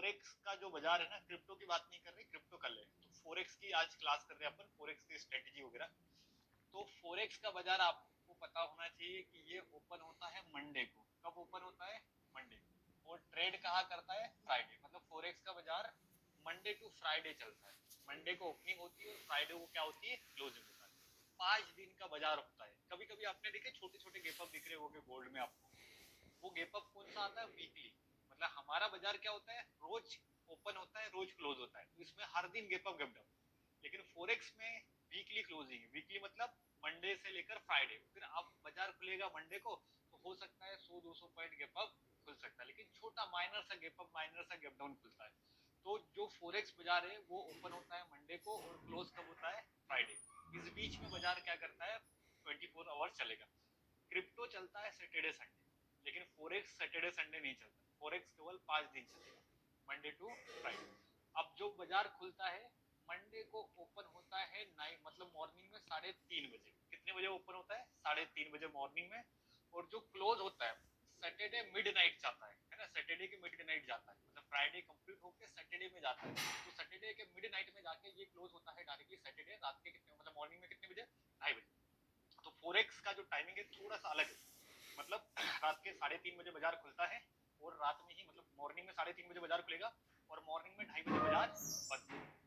Forex का जो बाजार है ना, क्रिप्टो की बात नहीं कर रहे, क्रिप्टो कर ले। तो फोरेक्स की आज क्लास कर रहे हैं अपन, फोरेक्स की स्ट्रेटेजी वगैरह। तो फोरेक्स का बाजार आपको पता होना चाहिए कि ये ओपन होता है मंडे को। कब ओपन होता है? मंडे को। और ट्रेड कहाँ करता है? फ्राइडे। मतलब फोरेक्स का बाजार मंडे टू फ्राइडे चलता है। मंडे को ओपनिंग होती है और फ्राइडे को क्या होती है? क्लोजिंग होता है। 5 दिन का बाजार होता है। कभी कभी आपने देखे छोटे छोटे गेप अप दिख रहे होंगे गोल्ड में आपको, वो गेप अप कौन सा आता है? वीकली। मतलब हमारा बाजार क्या होता है? रोज ओपन होता है, रोज क्लोज होता है, तो इसमें हर दिन गेप अप गैप डाउन। लेकिन फोरेक्स में वीकली क्लोजिंग है। वीकली मतलब मंडे से लेकर फ्राइडे। फिर आप बाजार खुलेगा मंडे को तो हो सकता है 100-200 पॉइंट गैप अप खुल सकता है, लेकिन छोटा माइनर सा गैप अप, माइनर सा गैप डाउन खुलता है। तो जो फोरेक्स बाजार है वो ओपन होता है मंडे को और क्लोज कब होता है? फ्राइडे। इस बीच में बाजार क्या करता है? 24 आवर्स चलेगा। क्रिप्टो चलता है सैटरडे संडे, लेकिन फोरेक्स सैटरडे संडे नहीं चलता। फोरेक्स केवल 5 दिन चलेगा, मंडे टू फ्राइडे। अब जो बाजार खुलता है मंडे को ओपन होता है नाइट, मतलब मॉर्निंग में 3:30 बजे। कितने बजे ओपन होता है? 3:30 बजे मॉर्निंग में। और जो क्लोज होता है सैटरडे मिडनाइट जाता है ना, सैटरडे के मिडनाइट जाता है, मतलब फ्राइडे कंप्लीट होकर सैटरडे में जाता है। तो सैटरडे के मिडनाइट में जाके ये क्लोज होता है डायरेक्टली सैटरडे रात के कितने, मतलब मॉर्निंग में कितने बजे? 2:30 बजे। तो फोरेक्स का जो टाइमिंग है थोड़ा सा अलग है। मतलब रात के 3:30 बजे बाजार खुलता है और रात में ही, मतलब मॉर्निंग में 3:30 बजे बाजार खुलेगा और मॉर्निंग में 2:30 बजे बाजार बंद।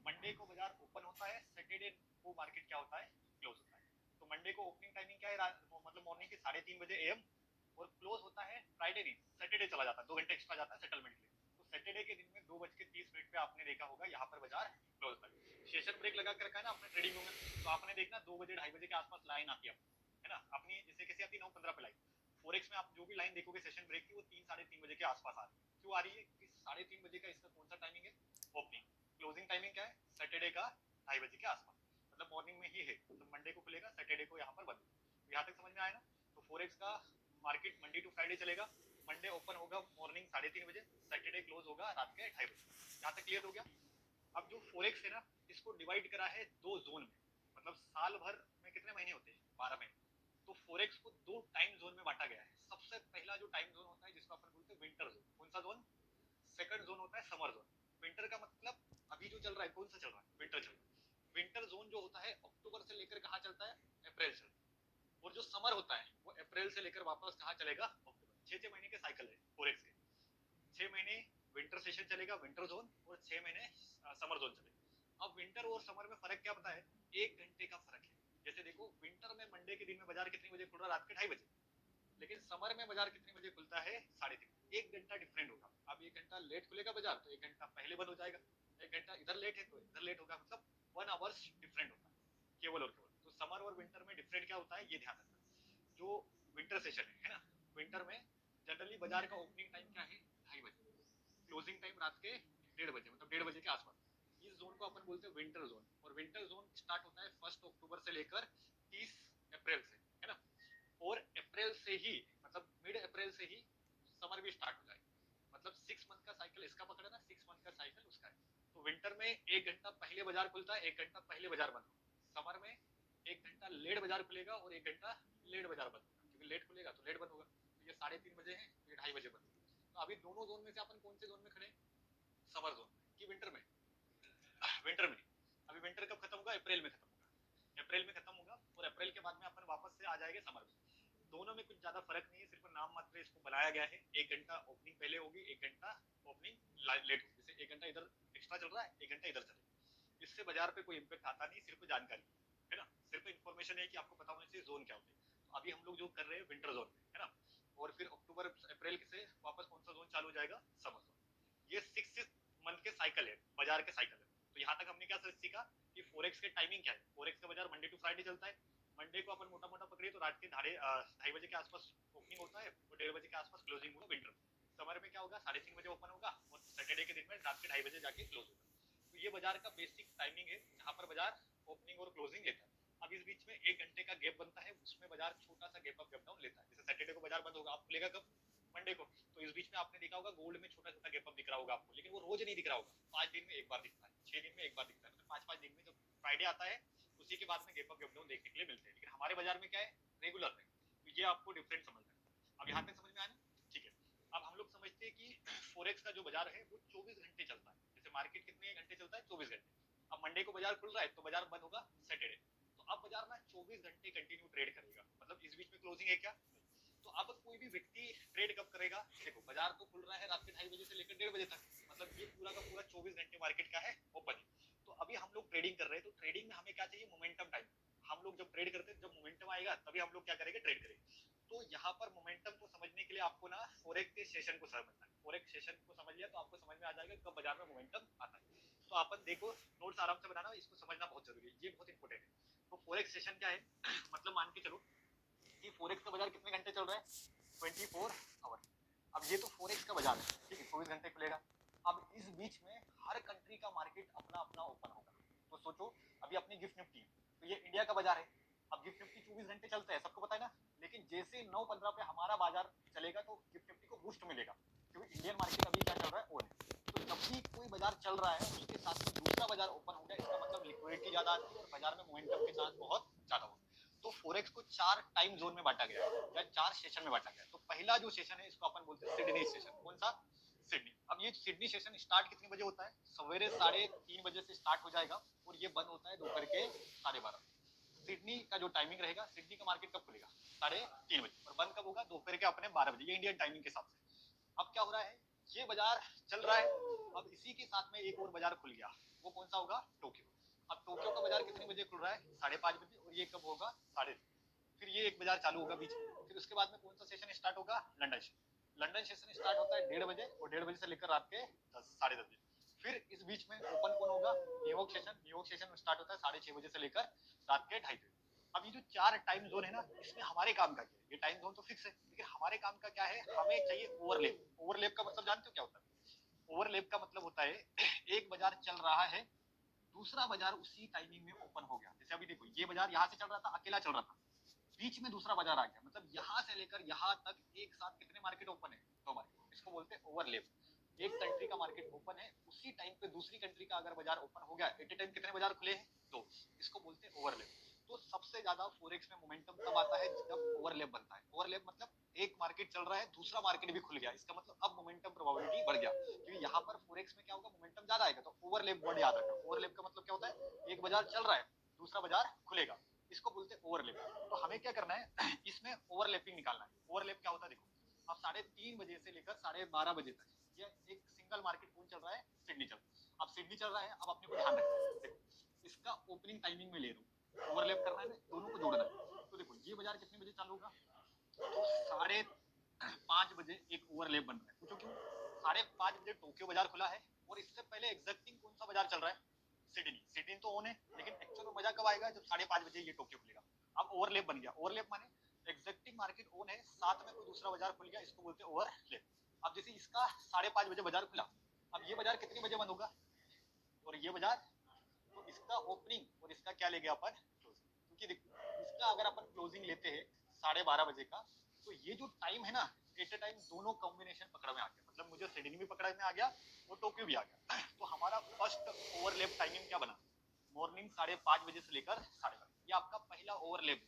मंडे को बाजार ओपन होता है, सैटरडे को मार्केट क्या होता है? क्लोज होता है। तो मंडे को ओपनिंग टाइमिंग क्या है? मतलब मॉर्निंग के 3:30 बजे AM। और क्लोज होता है फ्राइडे नहीं, सैटरडे चला जाता है, 2 घंटे एक्स्ट्रा जाता है सेटलमेंट के लिए। तो सैटरडे के दिन में 2:30 पे आपने देखा होगा यहाँ पर बाजार क्लोज होता है। सेशन ब्रेक लगा के रखा है ना आपने ट्रेडिंग में, तो आपने देखना 2 बजे 2:30 बजे के आसपास लाइन आती है ना अपनी, जैसे कैसे आती है 9:15 पे लाइन। फोरेक्स में आप जो भी लाइन देखोगे सेशन ब्रेक की, वो 3-3:30 बजे के आसपास आ रही है। क्यों आ रही है? कि 3:30 बजे का इसका कौन सा टाइमिंग है? ओपनिंग। क्लोजिंग टाइमिंग क्या है? सैटरडे का 2:30 बजे के आसपास, मतलब मॉर्निंग में ही है। मतलब मंडे को खुलेगा, सैटरडे को यहाँ पर बंद होगा। तो यहाँ तक समझ में आया ना? तो फोरेक्स का मार्केट मंडे टू फ्राइडे चलेगा। मंडे ओपन होगा मॉर्निंग 3:30 बजे, सैटरडे क्लोज होगा रात के 2:30 बजे। यहाँ तक क्लियर हो गया? अब जो फोरेक्स है ना, इसको डिवाइड करा है 2 जोन में। मतलब साल भर में कितने महीने होते हैं? 12 महीने। तो फोरेक्स को 2 टाइम जोन में बांटा गया है। सबसे पहला जो टाइम जोन होता है जिसको अपन बोलते हैं विंटर जोन। कौन सा जोन? सेकंड जोन होता है समर जोन। विंटर का मतलब अभी जो चल रहा है, कौन सा चल रहा है? विंटर चल रहा है। विंटर जोन जो होता है अक्टूबर से लेकर कहाँ चलता है? अप्रैल चलता है। और जो समर होता है वो अप्रैल से लेकर वापस कहाँ चलेगा? अक्टूबर। 6-6 महीने के साइकिल है फोरेक्स के। 6 महीने विंटर सेशन चलेगा, विंटर जोन, और 6 महीने समर जोन चलेगा। अब विंटर और समर में फर्क क्या पता है? 1 घंटे का फर्क है। जैसे देखो, विंटर में मंडे के दिन में बाजार कितने बजे खुल रहा है? रात के 2:30 बजे। लेकिन समर में बाजार कितने बजे खुलता है? 3:30। 1 घंटा डिफरेंट होगा। अब 1 घंटा लेट खुलेगा बाजार तो 1 घंटा पहले बंद हो जाएगा। 1 घंटा इधर लेट है तो इधर लेट होगा, मतलब 1 आवर्स डिफरेंट होता है केवल और केवल। तो समर और विंटर में डिफरेंट क्या होता है ये ध्यान रखना। जो विंटर सेशन है ना, विंटर में जनरली बाजार का ओपनिंग टाइम क्या है? 2:30 बजे। क्लोजिंग टाइम रात के 1:30 बजे, मतलब 1:30 बजे के आसपास। इस जोन को अपन बोलते हैं विंटर जोन। और विंटर जोन स्टार्ट होता है 1 अक्टूबर से लेकर 30 अप्रैल से, है ना। और अप्रैल से ही, मतलब मिड अप्रैल से ही समर भी स्टार्ट हो जाएगा। मतलब 6 मंथ का साइकिल इसका पकड़ा ना, 6 मंथ का साइकिल उसका है। तो विंटर में 1 घंटा पहले बाजार खुलता है, 1 घंटा पहले बाजार बंद होगा। समर में 1 घंटा लेट बाजार खुलेगा और 1 घंटा लेट बाजार बंद होगा, क्योंकि लेट खुलेगा तो लेट बंद होगा। तो ये 3:30 बजे है, ये 2:30 बजे बंद होगा। तो अभी दोनों जोन में से अपन कौन से जोन में खड़े हैं? समर जोन में कि विंटर में? विंटर में। अभी विंटर कब खत्म होगा? अप्रैल में खत्म होगा। अप्रैल में खत्म होगा और अप्रैल के बाद में अपन वापस से आ जाएंगे समर में। दोनों में कुछ ज्यादा फर्क नहीं है, सिर्फ नाम मात्र इसको बनाया गया है। 1 घंटा ओपनिंग पहले होगी, 1 घंटा ओपनिंग लेट होगी। जैसे 1 घंटा इधर एक्स्ट्रा चल रहा है, 1 घंटा इधर चलेगा। इससे बाजार पे कोई इम्पैक्ट आता नहीं, सिर्फ जानकारी है ना, सिर्फ इन्फॉर्मेशन है कि आपको पता होना चाहिए जोन क्या होते हैं। तो अभी हम लोग जो कर रहे हैं विंटर जोन में, है ना। और फिर अक्टूबर अप्रैल से वापस कौन सा जोन चालू हो जाएगा? Summer zone. ये 6 मंथ के साइकिल है, बाजार के साइकिल है। तो यहाँ तक हमने क्या सीखा कि फोरेक्स के टाइमिंग क्या है। फोरेक्स का बाजार मंडे टू फ्राइडे चलता है। मंडे को अपन मोटा मोटा पकड़िए तो रात के 2:30 बजे के आसपास ओपनिंग होता है और 1:30 बजे के आसपास क्लोजिंग होगा विंटर। समर में क्या होगा? 3:30 बजे ओपन होगा और सैटरडे के दिन में रात के 2:30 बजे जाके क्लोज होगा। तो ये बाजार का बेसिक टाइमिंग है जहाँ पर बाजार ओपनिंग और क्लोजिंग लेता है। अब इस बीच में 1 घंटे का गैप बनता है, उसमें बाजार छोटा सा गैप अप गैप डाउन लेता है। जैसे सैटरडे को बाजार बंद होगा, आप खुलेगा कब? मंडे को। तो इस बीच में आपने देखा होगा गोल्ड में छोटा छोटा गैप अप दिख रहा होगा आपको, लेकिन वो रोज नहीं दिख रहा होगा, 5 दिन में एक बार दिखता है, 6 दिन में एक बार दिखता है। मतलब 5-5 दिन में जब फ्राइडे आता है उसी के बाद में गैप अप गैप डाउन देखने के लिए मिलते हैं। लेकिन हमारे बाजार में क्या है? रेगुलर है। तो ये आपको डिफरेंट समझना है। अब यहाँ तक समझ में आया ना? ठीक है। अब हम लोग समझते समझते हैं कि फोरेक्स का जो बाजार है वो 24 घंटे चलता है। जैसे मार्केट कितने घंटे चलता है? 24 घंटे। अब मंडे को बाजार खुल रहा है तो बाजार बंद होगा सैटरडे, तो अब बाजार ना 24 घंटे कंटिन्यू ट्रेड करेगा, मतलब इस बीच में क्लोजिंग है क्या? तो अब कोई भी व्यक्ति ट्रेड कब करेगा? देखो बाजार तो खुल रहा है रात के 2:30 बजे से लेकर 1:30 बजे तक, मतलब ये पूरा का पूरा 24 घंटे मार्केट का है ओपन है। तो अभी हम लोग ट्रेडिंग कर रहे हैं, तो ट्रेडिंग में हमें क्या चाहिए? Momentum time. हम लोग जब ट्रेड करते हैं, जब मोमेंटम आएगा तभी हम लोग क्या करेंगे? ट्रेड करेंगे। तो यहाँ पर मोमेंटम को समझने के लिए आपको ना फोरेक्स के सेशन को समझना है। फोरेक्स सेशन को समझ लिया तो आपको समझ में आ जाएगा कब बाजार में मोमेंटम आता है। तो अपन देखो, नोट्स आराम से बनाना, इसको समझना बहुत जरूरी है, ये बहुत इंपॉर्टेंट है। तो फोरेक्स सेशन क्या है? मतलब मान के चलो कि फोरेक्स का बाजार कितने घंटे चल रहा है? 24 आवर। अब ये तो फोरेक्स का बाजार है, ठीक है, 24 घंटे खुलेगा। अब इस बीच में हर कंट्री का मार्केट अपना अपना ओपन होगा। तो सोचो अभी अपनी गिफ्ट निफ्टी, तो ये इंडिया का बाजार है। अब गिफ्ट निफ्टी 24 घंटे चलता है, सबको पता है ना। लेकिन जैसे 9:15 पे हमारा बाजार चलेगा तो गिफ्ट निफ्टी को बूस्ट मिलेगा, क्योंकि इंडियन मार्केट अभी क्या चल रहा है? ओन है। तो जब भी कोई बाजार चल रहा है उसके साथ में दूसरा बाजार ओपन हो गया, इसका मतलब लिक्विडिटी ज्यादा आती है और बाजार में मोमेंटम के चांस बहुत ज्यादा होगा। तो फोरेक्स को 4 टाइम जोन में बांटा गया है या 4 सेशन में बांटा गया है। तो पहला जो सेशन है इसको अपन बोलते हैं सिडनी सेशन। कौन सा? सिडनी। अब ये सिडनी सेशन स्टार्ट कितने बजे होता है? सवेरे 3:30 बजे से स्टार्ट हो जाएगा और ये बंद होता है दोपहर के 12:30। सिडनी का जो टाइमिंग रहेगा, सिडनी का मार्केट कब खुलेगा? 3:30 बजे, और बंद कब होगा? दोपहर के अपने 12 बजे, ये इंडियन टाइमिंग के हिसाब से। अब क्या हो रहा है? ये बाजार चल रहा है, अब इसी के साथ में एक और बाजार खुल गया, वो कौन सा होगा? टोक्यो। अब टोक्यो का बाजार कितने बजे खुल रहा है? 5:30 बजे, और ये कब होगा? 3:30। फिर ये एक बाजार चालू होगा बीच में। फिर उसके बाद में कौन सा सेशन स्टार्ट होगा? London session. London session start होता है 1:30 बजे, और 1:30 बजे से लेकर रात के 10 साढ़े 10 बजे। फिर इस बीच में ओपन कौन होगा? New York session. New York session start होता है 6:30 बजे से लेकर रात के 2:30 बजे। अब ये जो 4 टाइम जोन है ना, इसमें हमारे काम का क्या है? ये टाइम जोन तो फिक्स है, लेकिन हमारे काम का क्या है? हमें चाहिए ओवरलैप। ओवरलैप का मतलब जानते हो क्या होता है? ओवरलैप का मतलब होता है एक बाजार चल रहा है, दूसरा बाजार उसी टाइमिंग में ओपन हो गया। जैसे अभी देखो, ये बाजार यहाँ से चल रहा था, अकेला चल रहा था, बीच में दूसरा बाजार आ गया, मतलब यहाँ से लेकर यहाँ तक एक साथ कितने मार्केट ओपन है? 2 मार्केट। इसको बोलते हैं ओवरलैप। एक कंट्री का मार्केट ओपन है, उसी टाइम पे दूसरी कंट्री का अगर बाजार ओपन हो गया, एट ए टाइम कितने बाजार खुले हैं? 2। इसको बोलते हैं ओवरलैप। तो सबसे ज्यादा फोरेक्स में मोमेंटम तब आता है जब ओवरलैप बनता है। ओवरलैप मतलब एक मार्केट चल रहा है, दूसरा मार्केट भी खुल गया, इसका मतलब अब मोमेंटम प्रोबेबिलिटी बढ़ गया, क्योंकि यहाँ पर फोरेक्स में क्या होगा? मोमेंटम ज्यादा आएगा। तो ओवरलैप वर्ड याद रखना। ओवरलैप का मतलब क्या होता है? एक बाजार चल रहा है, दूसरा बाजार खुलेगा, इसको बोलते हैं ओवरलैप। तो हमें क्या करना है? इसमें ओवरलैपिंग निकालना है। ओवरलैप क्या होता है? देखो, अब 3:30 बजे से लेकर 12:30 बजे तक ये एक सिंगल मार्केट कौन चल रहा है? सिडनी चल रहा है। अब सिडनी चल रहा है, अब अपने को ध्यान रखना है, देखो इसका ओपनिंग टाइमिंग में ले रहा हूँ, ओवरलैप करना है, दोनों को जोड़ना है। तो देखो ये बाजार कितने बजे चालू होगा? तो 5:30 बजे एक ओवरलैप बन रहा है। पूछो क्यों? 5:30 बजे टोक्यो बाजार खुला है, और इससे पहले एग्जैक्टिंग कौन सा बाजार चल रहा है? सिडनी। सिडनी तो ऑन है, लेकिन एक्चुअल में मजा कब आएगा? जब 5:30 बजे ये टोक्यो खुलेगा। अब ओवरलैप बन गया। ओवरलैप माने एग्जैक्टिंग मार्केट ऑन है, साथ में कोई दूसरा बाजार खुल गया, इसको बोलते हैं ओवरलैप। अब जैसे इसका 5:30 बजे बाजार खुला, अब ये बाजार कितने बजे बंद होगा? और ये बाजार, तो इसका ओपनिंग और इसका क्या ले गया अपन? क्लोजिंग। क्योंकि देखो इसका अगर अपन क्लोजिंग लेते हैं 12:30 बजे का, तो ये जो टाइम है ना, एट ए टाइम दोनों कॉम्बिनेशन पकड़ में आ गया, मतलब मुझे सिडनी भी पकड़ में आ गया और टोक्यो भी आ गया। तो हमारा फर्स्ट ओवरलैप टाइमिंग क्या बना? मॉर्निंग 5:30 बजे से लेकर 12:30। ये आपका पहला ओवरलैप।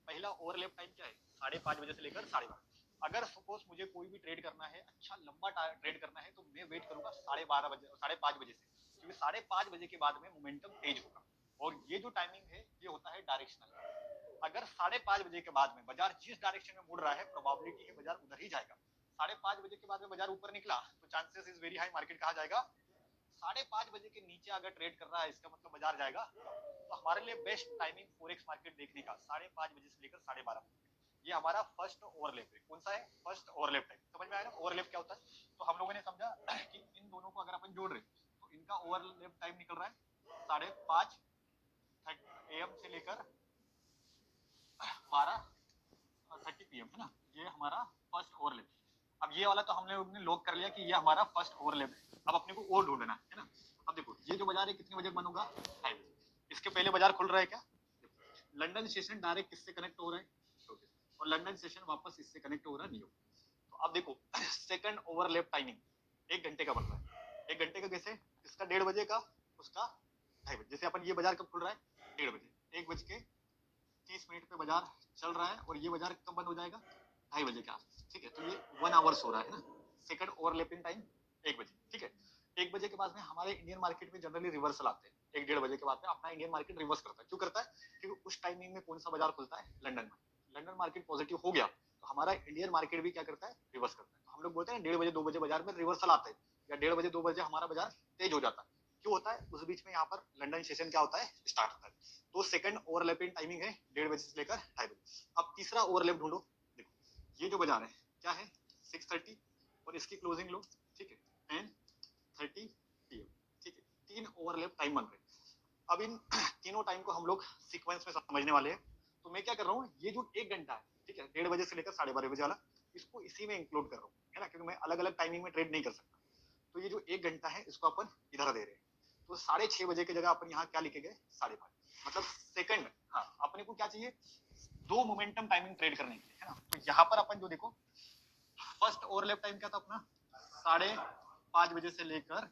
पहला ओवरलैप टाइम क्या है? 5:30 बजे से लेकर 12:30। अगर सपोज मुझे कोई भी ट्रेड करना है, अच्छा लंबा ट्रेड करना है, तो मैं वेट करूंगा 12:30 बजे, 5:30 बजे से, क्योंकि 5:30 बजे के बाद में मोमेंटम तेज होगा। और ये जो टाइमिंग है ये होता है डायरेक्शनल। अगर 5:30 बजे के बाद में बाजार जिस डायरेक्शन में मुड़ रहा है, प्रोबेबिलिटी है बाजार उधर ही जाएगा। 5:30 बजे के बाद में बाजार ऊपर निकला तो chances is very high market कहाँ जाएगा? 5:30 बजे के नीचे अगर ट्रेड कर रहा है, इसका मतलब बाजार जाएगा। तो हमारे लिए बेस्ट टाइमिंग फोरेक्स मार्केट देखने का 5:30 बजे से लेकर 12:30 बजे। ये हमारा फर्स्ट ओवरलैप है। कौन सा है? First overlap time. समझ में आया ना ओवरलैप क्या होता है? तो हम लोगों ने समझा कि इन दोनों को अगर अपन जोड़ रहे तो इनका ओवरलैप टाइम निकल रहा है 5:30 AM से लेकर 12:30 PM, है ना। ये हमारा फर्स्ट ओवरलैप। अब ये वाला तो हमने लॉक कर लिया कि ये हमारा फर्स्ट ओवरलैप है। अब अपने को और ढूंढना है ना। अब देखो ये जो बाजार है कितने बजे बंद होगा? 2:30 बजे। इसके पहले बाजार खुल रहा है क्या? लंदन सेशन डायरेक्ट किससे कनेक्ट हो रहा है? और लंदन सेशन वापस इससे कनेक्ट हो रहा है न्यूयॉर्क। तो अब देखो सेकंड ओवरलैप टाइमिंग 1 घंटे का बन रहा है। 1 घंटे का कैसे? इसका 1:30 बजे का, उसका 2:30 बजे। जैसे अपन ये बाजार कब खुल रहा है? 1:30 बजे। 1:30 पे बाजार चल रहा है, और ये बाजार कब बंद हो जाएगा? 2:30 बजे के आसपास। ठीक है, तो ये 1 आवर्स हो रहा है ना। सेकंड ओवरलैपिंग टाइम 1 बजे, ठीक है। 1 बजे के बाद में हमारे इंडियन मार्केट में जनरली रिवर्सल आते हैं, 1-1:30 बजे के बाद में अपना इंडियन मार्केट रिवर्स करता है। क्यों करता है? क्योंकि उस टाइमिंग में कौन सा बाजार खुलता है? लंदन में। लंदन मार्केट पॉजिटिव हो गया तो हमारा इंडियन मार्केट भी क्या करता है? रिवर्स करता है। तो हम लोग बोलते हैं 1:30 बजे 2 बजे बाजार में रिवर्सल आता है, या 1:30 बजे 2 बजे हमारा बाजार तेज हो जाता है। क्यों होता है? उस बीच में यहाँ पर लंदन सेशन क्या होता है? स्टार्ट होता है। तो सेकंड ओवरलैपिंग टाइमिंग है 1:30 बजे से लेकर 2:30 बजे। अब तीसरा ओवरलैप ढूंढो। देखो ये जो बाजार है क्या है? 6:30 और इसकी क्लोजिंग लो, ठीक है, 10:30 PM, ठीक है। 3 ओवरलैप टाइम बन रहे हैं। अब इन तीनों टाइम को हम लोग सीक्वेंस में समझने वाले हैं। तो मैं क्या कर रहा हूँ, ये जो 1 घंटा है, ठीक है, 1:30 बजे से लेकर 12:30 बजे वाला, इसको इसी में इंक्लूड कर रहा हूँ, है ना, क्योंकि मैं अलग अलग टाइमिंग में ट्रेड नहीं कर सकता। तो ये जो 1 घंटा है इसको अपन इधर दे रहे हैं। तो 6:30 बजे की जगह अपन यहाँ क्या लिखेंगे? 5:30, मतलब सेकंड। हाँ, अपने को क्या चाहिए? 2 मोमेंटम टाइमिंग ट्रेड करने के लिए, है ना। तो यहाँ पर अपन जो देखो, फर्स्ट ओवरलैप टाइम क्या था अपना? 5:30 बजे से लेकर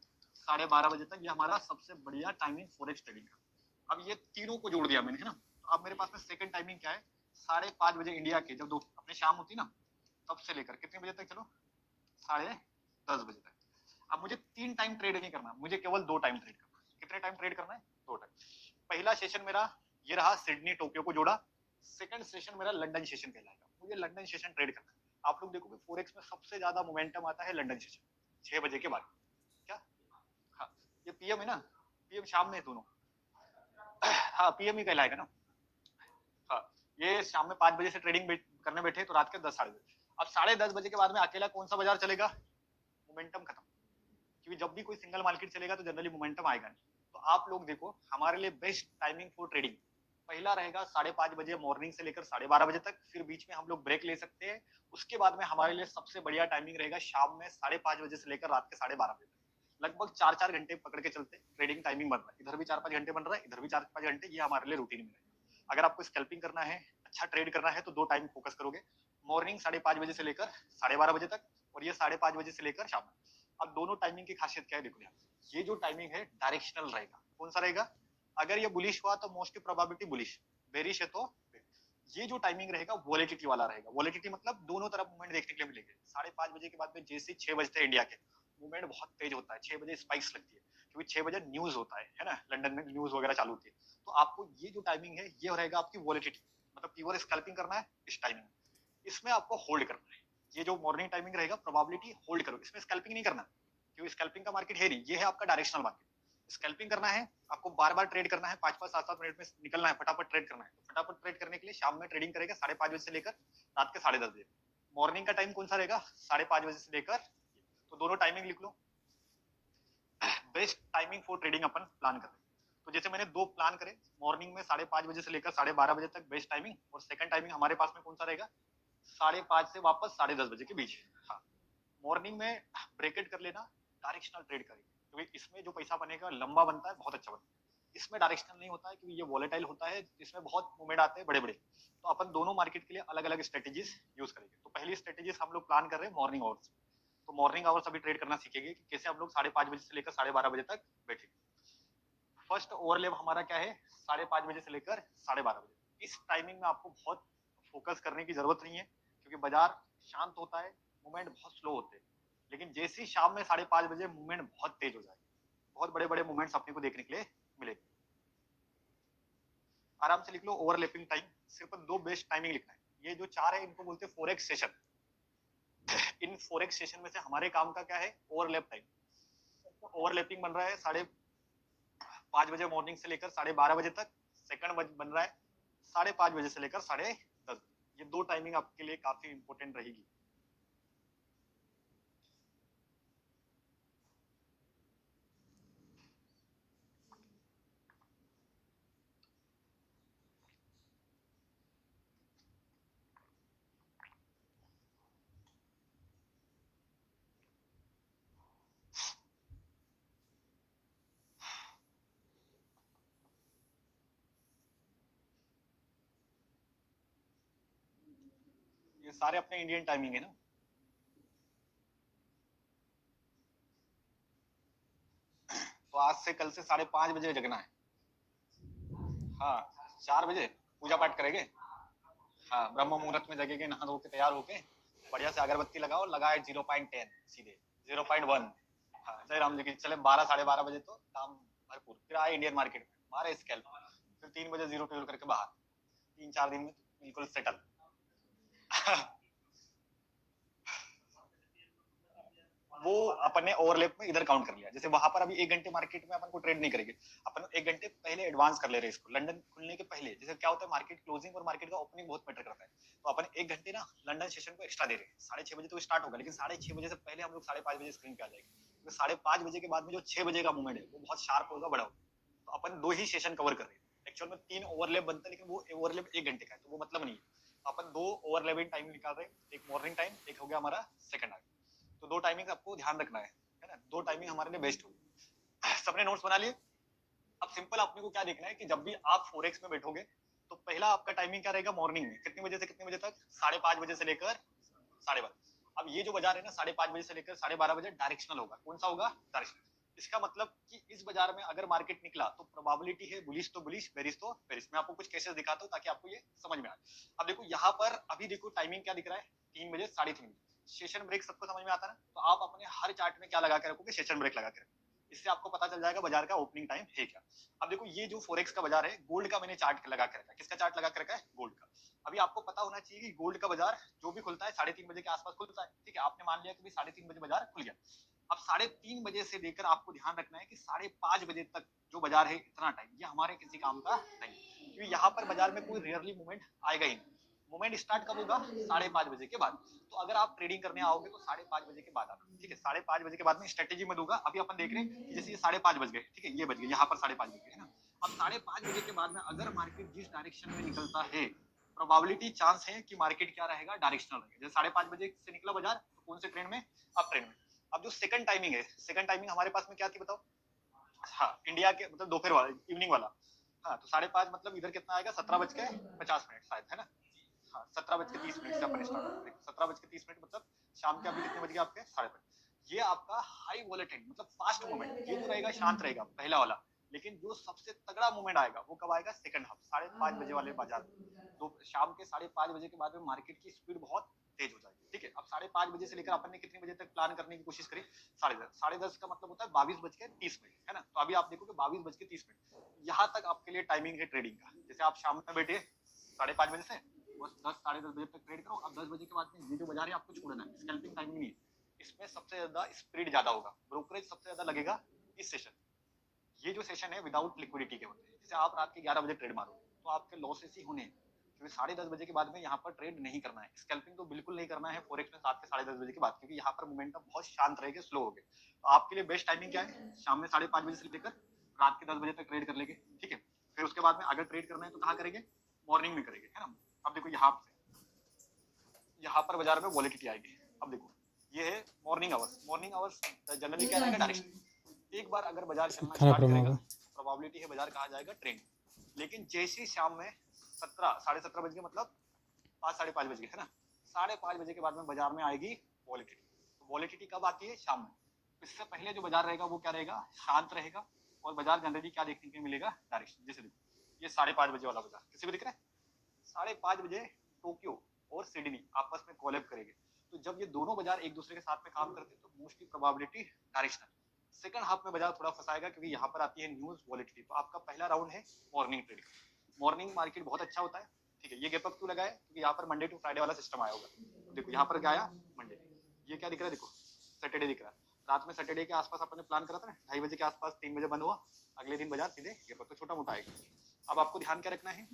12:30 बजे तक। ये हमारा सबसे बढ़िया टाइमिंग फॉरेक्स ट्रेडिंग का। अब ये तीनों को जोड़ दिया मैंने, है ना। तो अब मेरे पास में सेकंड टाइमिंग क्या है? 5:30 बजे इंडिया के, जब दो अपने शाम होती ना, तब से लेकर कितने बजे तक? चलो 10:30 बजे तक। अब मुझे 3 टाइम ट्रेड नहीं करना, मुझे केवल 2 टाइम ट्रेड करना है। कितने टाइम ट्रेड करना है? 2 टाइम। पहला सेशन मेरा ये रहा, सिडनी टोक्यो को जोड़ा। सेकंड सेशन मेरा लंदन सेशन कहलाएगा। मुझे लंदन सेशन ट्रेड करना है। आप लोग देखोगे फोरेक्स में सबसे ज्यादा मोमेंटम आता है लंदन सेशन, 6 बजे के बाद। क्या? हाँ, ये पीएम है ना, पीएम शाम में दोनों। हाँ, पीएम ही कहलाएगा ना। हाँ, ये शाम में 5 बजे से ट्रेडिंग करने बैठे तो रात के 10 साढ़े 10। अब 10:30 बजे के बाद में अकेला कौन सा बाजार चलेगा? मोमेंटम खत्म। क्योंकि जब भी कोई सिंगल मार्केट चलेगा तो जनरली मोमेंटम आएगा नहीं। तो आप लोग देखो, हमारे लिए बेस्ट टाइमिंग फॉर ट्रेडिंग पहला रहेगा 5:30 बजे मॉर्निंग से लेकर 12:30 बजे तक। फिर बीच में हम लोग ब्रेक ले सकते हैं। उसके बाद में हमारे लिए सबसे बढ़िया टाइमिंग रहेगा शाम में 5:30 बजे से लेकर रात के 12:30 बजे तक। लगभग 4-4 घंटे पकड़ के चलते ट्रेडिंग टाइमिंग बन रहा है। इधर भी 4-5 घंटे बन रहा है, इधर भी 4-5 घंटे। ये हमारे लिए रूटीन में रहेगा। अगर आपको स्कैल्पिंग करना है, अच्छा ट्रेड करना है, तो 2 टाइम फोकस करोगे, मॉर्निंग 5:30 बजे से लेकर 12:30 बजे तक, और ये 5:30 बजे से लेकर शाम। अब दोनों टाइमिंग की खासियत क्या है? देखो यार, ये जो टाइमिंग है डायरेक्शनल रहेगा। कौन सा रहेगा? अगर ये बुलिश हुआ तो मोस्ट प्रोबेबिलिटी बुलिश, बेरिश है तो ये जो टाइमिंग रहेगा वॉलेटिलिटी वाला रहेगा। वॉलेटिलिटी मतलब दोनों तरफ मूवमेंट देखने के लिए मिलेंगे। 5:30 बजे के बाद में जैसे 6 बजते हैं इंडिया के, मूवमेंट बहुत तेज होता है। 6 बजे स्पाइक्स लगती है, क्योंकि 6 बजे न्यूज होता है ना, लंदन में न्यूज वगैरह चालू होती है। तो आपको ये जो टाइमिंग है ये रहेगा आपकी वॉलेटिलिटी, मतलब प्योर स्कैल्पिंग करना है इस टाइमिंग में। इसमें आपको होल्ड करना है। ये जो मॉर्निंग टाइमिंग रहेगा प्रोबेबिलिटी होल्ड करो, इसमें स्कैल्पिंग नहीं करना, क्योंकि स्कैल्पिंग का मार्केट है नहीं। ये है आपका डायरेक्शनल मार्केट। स्कैल्पिंग करना है आपको, बार बार ट्रेड करना है, 5-5 7-7 मिनट में निकलना है, फटाफट ट्रेड करना है। तो फटाफट ट्रेड करने के लिए शाम में ट्रेडिंग करेगा 5:30 बजे से लेकर रात के 10:30 बजे। मॉर्निंग का टाइम कौन सा रहेगा? 5:30 बजे से लेकर। तो दोनों टाइमिंग लिख लो। बेस्ट टाइमिंग फॉर ट्रेडिंग अपन प्लान कर रहे हैं। तो जैसे मैंने 2 प्लान करे, मॉर्निंग में 5:30 बजे से लेकर 12:30 बजे तक बेस्ट टाइमिंग, और सेकंड टाइमिंग हमारे पास में कौन सा रहेगा? 5:30 से वापस 10:30 बजे के बीच। हाँ, मॉर्निंग में ब्रेकेट कर लेना, डायरेक्शनल ट्रेड करेंगे, क्योंकि इसमें जो पैसा बनेगा लंबा बनता है, बहुत अच्छा बनता है। इसमें डायरेक्शनल नहीं होता है, क्योंकि ये वॉलेटाइल होता है, इसमें बहुत मूवमेंट आते हैं बड़े बड़े। तो अपन दोनों मार्केट के लिए अलग अलग स्ट्रेटेजीज यूज करेंगे। तो पहली स्ट्रेटेजीज हम लोग प्लान कर रहे हैं मॉर्निंग आवर्स। तो मॉर्निंग आवर्स अभी ट्रेड करना सीखेंगे कि कैसे हम लोग 5:30 बजे से लेकर 12:30 बजे तक बैठेंगे। फर्स्ट ओवरलेप हमारा क्या है? 5:30 बजे से लेकर 12:30 बजे। इस टाइमिंग में आपको बहुत फोकस करने की जरूरत नहीं है, क्योंकि बाजार शांत होता है, मूवमेंट बहुत स्लो होते हैं। लेकिन जैसे ही शाम में 5:30 बजे मूवमेंट बहुत तेज हो जाए, बहुत बड़े बड़े मूवमेंट्स अपने को देखने के लिए मिलेंगे। आराम से लिख लो ओवरलैपिंग टाइम। सिर्फ 2 बेस्ट टाइमिंग लिखना है। ये जो 4 है इनको बोलते हैं फोरेक्स सेशन। इन फोरेक्स सेशन में से हमारे काम का क्या है? Overlap time. ओवरलैपिंग बन रहा है 5:30 बजे मॉर्निंग से लेकर 12:30 बजे तक। सेकंड बन रहा है 5:30 बजे से लेकर 10:30। ये 2 टाइमिंग आपके लिए काफी इंपॉर्टेंट रहेगी। ये सारे अपने इंडियन टाइमिंग है ना। तो आज से कल से 5:30 बजे जगना है। हाँ, 4 बजे पूजा पाठ करेंगे। हाँ, ब्रह्म मुहूर्त में जगेंगे, नहा धो के तैयार होके बढ़िया से अगरबत्ती लगाओ, लगाए 0.10 सीधे 0.1। हाँ जय राम जी की। चले 12 साढ़े 12 बजे तो काम भरपूर। फिर आए इंडियन मार्केट में, मारे स्कैल्प, फिर 3 बजे जीरो टू करके बाहर। 3-4 दिन में बिल्कुल सेटल। वो अपन ने ओवरलैप में इधर काउंट कर लिया। जैसे वहां पर अभी 1 घंटे मार्केट में अपन को ट्रेड नहीं करेंगे, अपन 1 घंटे पहले एडवांस कर ले रहे हैं इसको, लंदन खुलने के पहले। जैसे क्या होता है, मार्केट क्लोजिंग और मार्केट का ओपनिंग बहुत मैटर करता है। तो अपन 1 घंटे ना लंदन सेशन को एक्स्ट्रा दे रहे हैं। 6:30 बजे तो स्टार्ट होगा, लेकिन 6:30 बजे से पहले हम लोग 5:30 बजे स्क्रीन पे आ जाएंगे। तो 5:30 बजे के बाद में जो 6 बजे का मूवमेंट है वो बहुत शार्प होगा, बड़ा होगा। तो अपन 2 ही सेशन कवर कर रहे हैं। एक्चुअल में 3 ओवरलैप बनता है, लेकिन वो ओवरलैप 1 घंटे का है, तो वो मतलब नहीं है। अपन 2 ओवरलैपिंग टाइम निकाल रहे हैं, एक मॉर्निंग टाइम, एक हो गया हमारा सेकंड हाफ। तो 2 टाइमिंग आपको ध्यान रखना है ना। 2 टाइमिंग हमारे लिए बेस्ट होगी। सबने नोट्स बना लिए? अब सिंपल अपने को क्या देखना है कि जब भी आप फोरेक्स में बैठोगे तो पहला आपका टाइमिंग क्या रहेगा, मॉर्निंग में कितने बजे से कितने बजे तक, 5:30 बजे से लेकर 12:30। अब ये जो बाजार है ना 5:30 बजे से लेकर 12:30 बजे डायरेक्शनल होगा। कौन सा होगा? डायरेक्शनल। इसका मतलब कि इस बाजार में अगर मार्केट निकला तो प्रोबेबिलिटी है बुलिश तो बुलिश, बेरिश तो बेरिश। मैं आपको कुछ केसेस दिखाता हूँ ताकि आपको ये समझ में आए। अब देखो यहाँ पर अभी देखो टाइमिंग क्या दिख रहा है, 3 बजे 3:30 बजे। सेशन ब्रेक सबको समझ में आता है ना, तो आप अपने हर चार्ट में क्या लगा के रखोगे, सेशन ब्रेक लगा के रखोगे। इससे आपको पता चल जाएगा बाजार का ओपनिंग टाइम है क्या। अब देखो ये जो फोरेक्स का बाजार है, गोल्ड का मैंने चार्ट लगा के रखा है। किसका चार्ट लगा के रखा है? गोल्ड का। अभी आपको पता होना चाहिए कि गोल्ड का बाजार जो भी खुलता है 3:30 बजे के आसपास खुलता है। ठीक है, आपने मान लिया कि 3:30 बजे बाजार खुल गया। अब 3:30 बजे से लेकर आपको ध्यान रखना है कि 5:30 बजे तक जो बाजार है, इतना टाइम ये हमारे किसी काम का नहीं, क्योंकि यहाँ पर बाजार में कोई रियरली मूवमेंट आएगा ही नहीं। मूवमेंट स्टार्ट कब होगा? 5:30 बजे के बाद। तो अगर आप ट्रेडिंग करने आओगे तो 5:30 बजे के बाद आना। ठीक है, 5:30 बजे के बाद में स्ट्रेटेजी में दूंगा। अभी अपन देख रहे हैं कि जैसे ये 5:30 बज गए, ठीक है, ये बज गए, यहाँ पर 5:30 बज गए, है ना। अब 5:30 बजे के बाद में अगर मार्केट जिस डायरेक्शन में निकलता है, प्रोबेबिलिटी चांस है कि मार्केट क्या रहेगा, डायरेक्शनल रहेगा। जैसे 5:30 बजे से निकला बाजार, तो कौन से ट्रेंड में? अप ट्रेंड में। अब जो सेकंड टाइमिंग है, सेकंड टाइमिंग हमारे पास में क्या थी बताओ? हाँ इंडिया के मतलब दोपहर वाला, इवनिंग वाला। हाँ तो 5:30 मतलब इधर कितना आएगा, 17:50 शायद, है ना। हाँ 17:30 से अपन स्टार्ट करते हैं। 17:30 मतलब शाम के अभी कितने बज गए आपके? 5:30। ये आपका हाई वॉलेटाइल मतलब फास्ट मूवमेंट, ये जो रहेगा शांत रहेगा पहला वाला। लेकिन जो सबसे तगड़ा मूवमेंट आएगा वो कब आएगा? सेकंड हाफ, 5:30 बजे वाले बाजार। तो शाम के 5:30 बजे के बाद में मार्केट की स्पीड बहुत तेज हो जाएगी। ठीक है, अब 5:30 बजे से लेकर अपन ने कितने बजे तक प्लान करने की कोशिश करी? 10:30। 10:30 का मतलब होता है 22:30, है ना। तो अभी आप देखोगे 22:30। यहाँ तक आपके लिए टाइमिंग है ट्रेडिंग का। जैसे आप शाम में बैठे 5:30 बजे से बस 10 साढ़े 10 बजे तक ट्रेड करो। अब 10 बजे के बाद में ये जो बाजार है आपको छोड़ना है, स्कैल्पिंग टाइमिंग नहीं है। इसमें सबसे ज्यादा स्पीड ज्यादा होगा, ब्रोकरेज सबसे ज्यादा लगेगा इस सेशन। ये जो सेशन है विदाउट लिक्विडिटी के होते हैं। जैसे आप रात के 11 बजे ट्रेड मारो तो आपके लॉसेस ही होने हैं, क्योंकि 10:30 बजे के बाद में यहाँ पर ट्रेड नहीं करना है। स्कैल्पिंग तो बिल्कुल नहीं करना है फोरेक्स में रात के 10:30 बजे के बाद, क्योंकि यहाँ पर मोमेंटम बहुत शांत रहेगा, स्लो हो गए। तो आपके लिए बेस्ट टाइमिंग क्या है? शाम में 5:30 बजे से लेकर रात के 10 बजे तक ट्रेड कर लेंगे। ठीक है, फिर उसके बाद में अगर ट्रेड करना है तो कहाँ करेंगे? मॉर्निंग में करेंगे, है ना। अब देखो यहाँ पर बाजार में वॉलेटिलिटी आएगी। अब देखो ये है morning hours. Morning hours generally क्या रहेगा? डायरेक्शन। एक बार अगर बाजार चलना स्टार्ट करेगा, प्रोबेबिलिटी है बाजार कहा जाएगा ट्रेंड। लेकिन जैसे ही शाम में 17 बज गए मतलब 5 साढ़े 5 बज गए, है ना। 5:30 बजे के बाद में बाजार में आएगी वॉलेटिलिटी। तो वॉलेटिलिटी कब आती है? शाम में। इससे पहले जो बाजार रहेगा वो क्या रहेगा? शांत रहेगा। और बाजार जनरली क्या देखने को मिलेगा? डायरेक्शन। जैसे देखो ये 5:30 बजे वाला बाजार किसी को दिख रहा है? 5:30 बजे टोक्यो और सिडनी आपस में कोलैब करेंगे। तो जब ये दोनों बाजार एक दूसरे के साथ में काम करते हैं तो mostly probability directional. Second half में बाजार थोड़ा फंसाएगा, क्योंकि यहाँ पर आती है न्यूज वॉलेटिलिटी। तो आपका पहला राउंड है मॉर्निंग ट्रेडिंग। मॉर्निंग मार्केट बहुत अच्छा होता है। ठीक है, ये गैप अप क्यों लगा है? क्योंकि यहाँ पर मंडे टू फ्राइडे वाला सिस्टम आया होगा। तो देखो यहाँ पर क्या आया? मंडे। ये क्या दिख रहा है? देखो सैटरडे दिख रहा है। रात में सैटरडे के आसपास अपन ने प्लान करा था ना, 2:30 बजे के आसपास, 3 बजे बंद हुआ। अगले दिन बाजार सीधे गैप अप, तो छोटा मोटा आएगा। अब आपको ध्यान क्या रखना है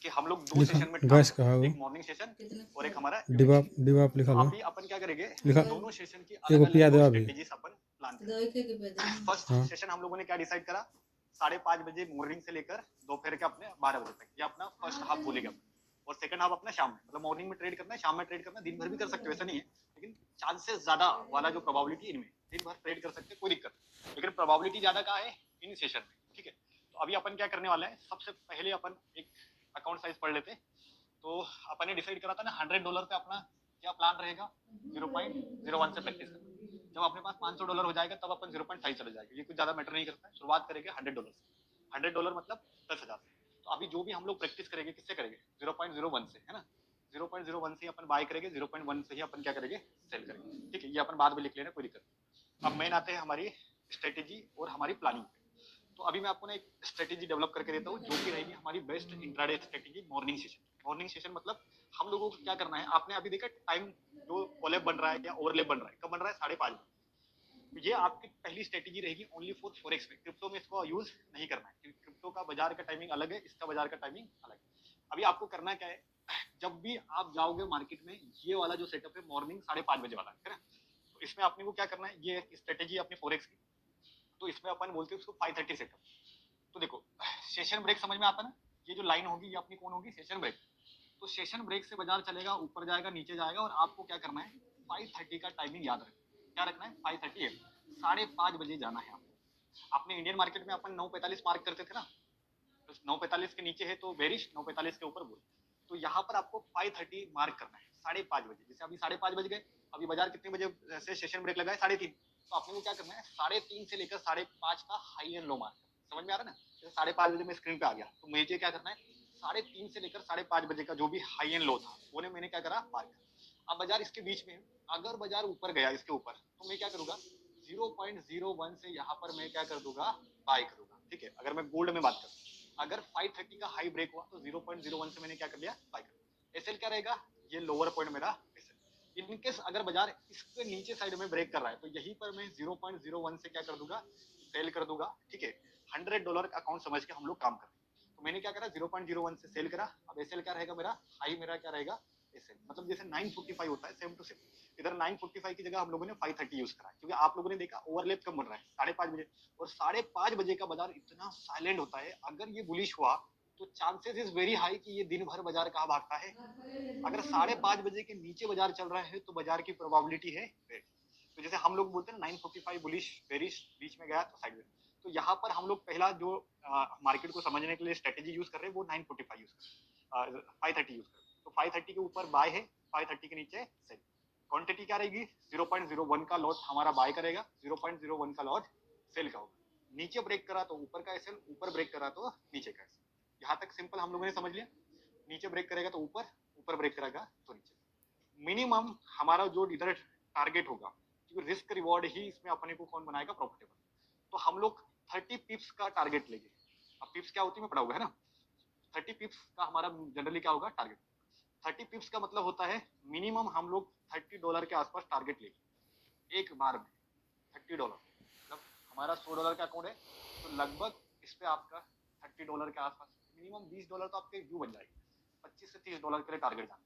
कि हम लोग 2 सेशन में गैस कहा एक मॉर्निंग सेशन और एक हमारा डिबा डिबा आप लिखा लो अभी अपन क्या करेंगे, लिखा दोनों सेशन की एगो अलग पिया अलग देवा भी स्ट्रेटेजीज अपन प्लान करेंगे। फर्स्ट हाँ सेशन हम लोगों ने क्या डिसाइड करा? 5:30 बजे मॉर्निंग से लेकर दोपहर के अपने 12 बजे तक, ये अपना फर्स्ट हाफ बोलेगा। और सेकंड हाफ अपना शाम में, मतलब मॉर्निंग में ट्रेड करना है, शाम में ट्रेड करना है, दिन भर भी कर सकते हो, ऐसा नहीं है। लेकिन चांसेस ज्यादा वाला जो प्रोबेबिलिटी इनमें, दिन भर ट्रेड कर सकते हैं, कोई दिक्कत नहीं। लेकिन प्रोबेबिलिटी ज्यादा कहाँ है? इन सेशन में। ठीक है, तो अभी अपन क्या करने वाला है, सबसे पहले अपन एक अकाउंट साइज पढ़ लेते हैं। तो अपन ने डिसाइड करा था ना $100 पे अपना क्या प्लान रहेगा? 0.01 से प्रैक्टिस करना। जब अपने पास $500 हो जाएगा तब अपन 0.5 चले जाएंगे। ये कुछ ज्यादा मैटर नहीं करता है। शुरुआत करेंगे $100 से। $100 मतलब 10,000 से। तो अभी जो भी हम लोग प्रैक्टिस करेंगे किससे करेंगे? 0.01 से, है ना। 0.01 से ही अपन बाय करेंगे, 0.1 से ही अपन क्या करेंगे, सेल करेंगे। ठीक है, ये अपन बाद में लिख लेना, कोई दिक्कत नहीं। अब मेन आते हैं हमारी स्ट्रेटेजी और हमारी प्लानिंग। तो अभी मैं आपको ना एक स्ट्रेटेजी डेवलप करके देता हूँ, जो कि रहेगी हमारी best intraday strategy, morning session. Morning session मतलब हम लोगों को क्या करना है, आपने अभी देखा टाइम जो कोलैब बन रहा है या ओवरलैप बन रहा है, कब बन रहा है, 5:30। तो ये आपकी पहली स्ट्रेटेजी रहेगी ओनली फॉर फॉरेक्स में। क्रिप्टो में इसको यूज नहीं करना है, क्योंकि क्रिप्टो का बाजार का टाइमिंग अलग है, इसका बाजार का टाइमिंग अलग है। अभी आपको करना क्या है, जब भी आप जाओगे मार्केट में, ये वाला जो सेटअप है मॉर्निंग 5:30 वाला है ना, तो इसमें आपने को क्या करना है, ये स्ट्रेटेजी अपनी फॉरेक्स की, तो इसमें अपन बोलते हैं उसको 5:30 सेटअप। तो देखो सेशन ब्रेक समझ में आता ना, ये जो लाइन होगी ये अपनी कौन होगी, सेशन ब्रेक। तो सेशन ब्रेक से बाजार चलेगा, ऊपर जाएगा, नीचे जाएगा, और आपको क्या करना है, 5:30 का टाइमिंग याद रखना। क्या रखना है, 5:30 5:30 बजे जाना है आपको। अपने इंडियन मार्केट में अपन 9:45 मार्क करते थे ना, तो 9:45 के नीचे है तो बेरिश, 9:45 के ऊपर बुल। तो यहाँ पर आपको 5:30 मार्क करना है, 5:30 बजे। जैसे अभी 5:30 बज गए, अभी बाजार कितने बजे से सेशन ब्रेक लगा है, 3:30। तो आपने को क्या करना है, 3:30 से लेकर 5:30 का हाई एंड लो मार्क। समझ में आ रहा है ना, जैसे 5:30 बजे मैं स्क्रीन पे आ गया, तो मुझे क्या करना है, 3:30 से लेकर 5:30 बजे का जो भी हाई एंड लो था वो मैंने क्या करा, मार्क। अब बाजार इसके बीच में, अगर बाजार ऊपर गया इसके ऊपर, तो मैं क्या करूंगा, 0.01 से यहाँ पर मैं क्या कर दूंगा, बाय करूंगा। ठीक है, अगर मैं गोल्ड में बात करूँ, अगर 5:30 का हाई ब्रेक हुआ तो 0.01 से मैंने क्या कर लिया, बाय कर लिया। एसएल क्या रहेगा, ये लोअर पॉइंट मेरा एसएल। इनकेस अगर बाजार इसके नीचे साइड में ब्रेक कर रहा है, तो यहीं पर मैं 0.01 से क्या कर दूंगा, सेल कर दूंगा। ठीक है, $100 का अकाउंट समझ के हम लोग काम करते हैं। तो मैंने क्या करा, 0.01 से सेल करा। अब एसएल क्या रहेगा मेरा, हाई मेरा क्या रहेगा, एसएल। मतलब जैसे 945 होता है, सेम टू सेम इधर 945 की जगह हम लोगों ने 5:30 यूज करा, क्योंकि आप लोगों ने देखा ओवरलैप कब बन रहा है, 5:30 बजे। और 5:30 बजे का बाजार इतना साइलेंट होता है, अगर ये बुलिश हुआ तो चांसेस इज वेरी हाई कि ये दिन भर बाजार कहाँ भागता है। अगर 5:30 बजे के नीचे बाजार चल रहा है तो बाजार की प्रोबेबिलिटी है रेड। तो जैसे हम लोग बोलते हैं 945 बुलिश बेरिश, बीच में गया तो साइड में। तो यहाँ पर हम लोग पहला जो मार्केट को समझने के लिए स्ट्रेटेजी यूज कर रहे हैं वो 945 यूज कर रहे हैं, 5:30 यूज कर रहे हैं। तो 5:30 के ऊपर बाय है, 5:30 के नीचे सेल। क्वांटिटी क्या रहेगी, 0.01 का लॉट हमारा बाय करेगा, 0.01 का लॉट सेल का होगा। नीचे ब्रेक करा तो ऊपर का एसएल, ऊपर ब्रेक करा तो नीचे का एसएल। यहाँ तक सिंपल हम लोगों ने समझ लिया। नीचे ब्रेक करेगा तो ऊपर, ऊपर ब्रेक करेगा तो नीचे। मिनिमम हमारा जो इधर टारगेट होगा, क्योंकि रिस्क रिवॉर्ड ही इसमें अपने को कौन बनाएगा, प्रॉफिटेबल। तो हम लोग 30 पिप्स का टारगेट लेंगे। अब पिप्स क्या होती है मैं पढ़ाऊंगा, है ना। 30 पिप्स का हमारा जनरली क्या होगा, टारगेट। 30 पिप्स का मतलब होता है मिनिमम हम लोग $30 के आसपास टारगेट लेंगे एक बार में। $30 मतलब हमारा $100 का अकाउंट है, तो लगभग इस पे आपका $30 के आसपास, मिनिमम $20 तो आपके यू बन जाएगी। $25 से $30 के लिए टारगेट जाना।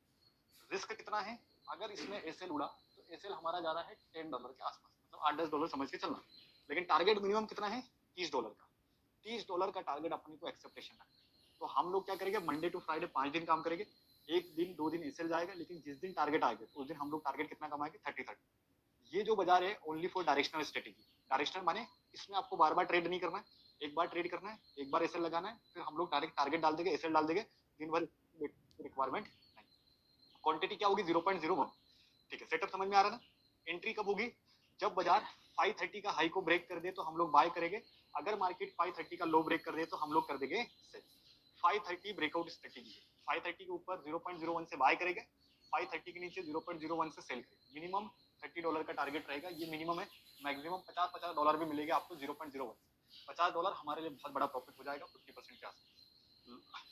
रिस्क कितना है, अगर इसमें एसएल उड़ा तो एसएल हमारा जा रहा है $10 के आसपास, मतलब $8-10 समझ के चलना। लेकिन टारगेट मिनिमम कितना है, $30 का। $30 का टारगेट अपने को एक्सेप्टेशन है। तो हम लोग क्या करेंगे, मंडे टू फ्राइडे 5 दिन काम करेंगे। एक दिन 2 दिन एसएल जाएगा, लेकिन जिस दिन टारगेट आएगा उस दिन हम लोग टारगेट कितना कमाएंगे, 30-30। ये जो बाजार है only for directional strategy. Directional माने इसमें आपको बार बार ट्रेड नहीं करना है, एक बार ट्रेड करना है, एक बार एसएल लगाना है, फिर हम लोग डायरेक्ट टारगेट डाल देंगे, एसएल डाल देंगे, दिन भर रिक्वायरमेंट। क्वांटिटी क्या होगी, 0.01। ठीक है, सेटअप समझ में आ रहा है ना। एंट्री कब होगी, जब बाजार 5:30 का हाई को ब्रेक कर दे तो हम लोग बाय करेंगे। अगर मार्केट 5:30 का लो ब्रेक कर दे तो हम लोग कर देंगे सेल। 5:30 ब्रेकआउट स्ट्रेटेजी है। 5:30 के ऊपर 0.01 से बाय करेंगे, 5:30 के नीचे 0.01 से सेल करेंगे। मिनिमम $30 का टारगेट रहेगा, ये मिनिमम है। मैक्सिमम $50 भी मिलेगा आपको 0.01। $50 हमारे लिए बहुत बड़ा प्रॉफिट हो जाएगा, 50% के आसपास।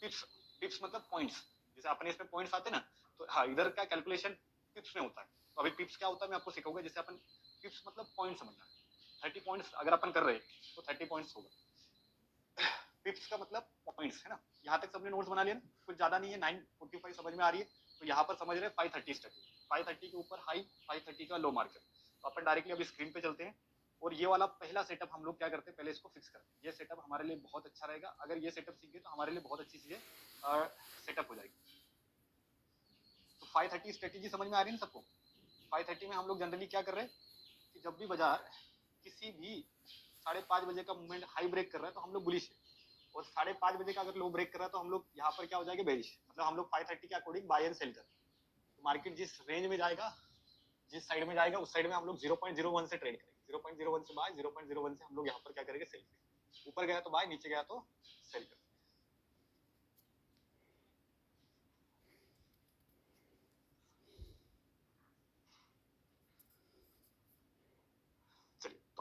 टिप्स, टिप्स मतलब पॉइंट्स। जैसे अपने इसमें पॉइंट्स आते हैं ना, तो हाँ इधर का कैलकुलेशन टिप्स में होता है। तो अभी टिप्स क्या होता है मैं आपको सिखाऊंगा। जैसे अपन टिप्स मतलब पॉइंट समझना है, 30 पॉइंट्स अगर अपन कर रहे हैं तो 30 पॉइंट्स होगा। टिप्स का मतलब पॉइंट्स, है ना। यहाँ तक सबने नोट्स बना लिया ना, कुछ ज्यादा नहीं है। 945 समझ में आ रही है, तो यहाँ पर समझ रहे हैं 5:30 स्ट्रेटेजी। 5:30 के ऊपर हाई, 5:30 का लो मार्केट। तो अपन डायरेक्टली अभी स्क्रीन पे चलते हैं, और ये वाला पहला सेटअप हम लोग क्या करते हैं, पहले इसको फिक्स करते हैं। ये सेटअप हमारे लिए बहुत अच्छा रहेगा, अगर ये सेटअप सीख गए तो हमारे लिए बहुत अच्छी चीजें सेटअप हो जाएगी। तो 5:30 स्ट्रेटेजी समझ में आ रही है ना सबको। 5:30 में हम लोग जनरली क्या कर रहे हैं कि जब भी बाजार किसी भी 5:30 बजे का मूवमेंट हाई ब्रेक कर रहा है तो हम लोग बुलिश है, और 5:30 बजे का अगर लो ब्रेक कर रहा है तो हम लोग यहाँ पर क्या हो जाएगा, बेरिश। मतलब हम लोग 5:30 के अकॉर्डिंग बाय एंड सेल कर। तो मार्केट जिस रेंज में जाएगा, जिस साइड में जाएगा उस साइड में हम लोग 0.01 से ट्रेड करेंगे। 0.01 से बाय, 0.01 से हम लोग यहाँ पर क्या करेंगे, सेल करेंगे। ऊपर गया तो बाय, नीचे गया तो सेल करेंगे।